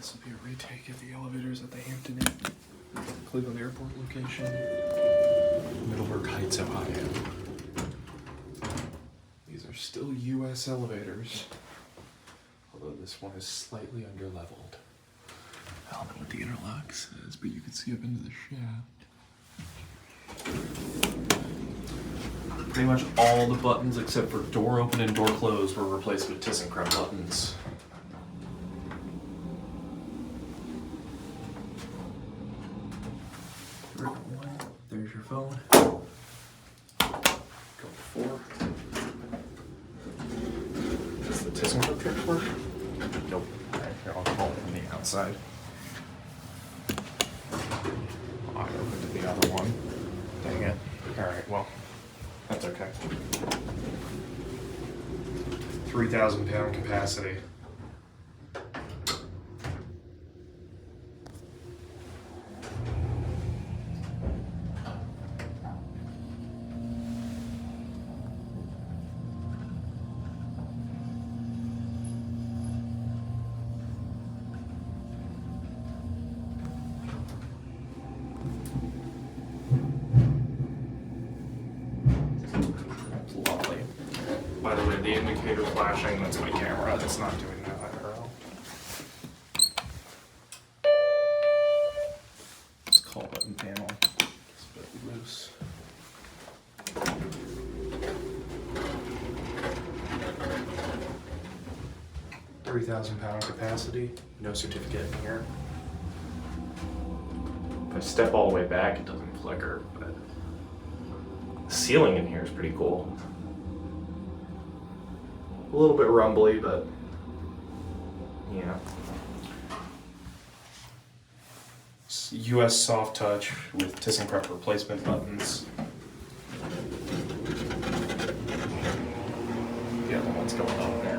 This will be a retake of the elevators at the Hampton Inn, Cleveland Airport location, Middleburg Heights, Ohio. These are still US elevators, although this one is slightly underleveled. I don't know what the interlock says, but you can see up into the shaft. Pretty much all the buttons except for door open and door close were replaced with ThyssenKrupp buttons. There's your phone. Go 4. Does the ThyssenKrupp trick work? Nope. Alright, here, I'll call it from the outside. I opened the other one. Dang it. Alright, well, that's okay. 3,000 pound capacity. Lovely. By the way, the indicator flashing, that's my camera. It's not doing that IRL. This call button panel is a bit loose. £3,000 capacity, no certificate in here. If I step all the way back, it doesn't flicker, but the ceiling in here is pretty cool. A little bit rumbly, but yeah. It's US soft touch with ThyssenKrupp replacement buttons. The other one's going on there.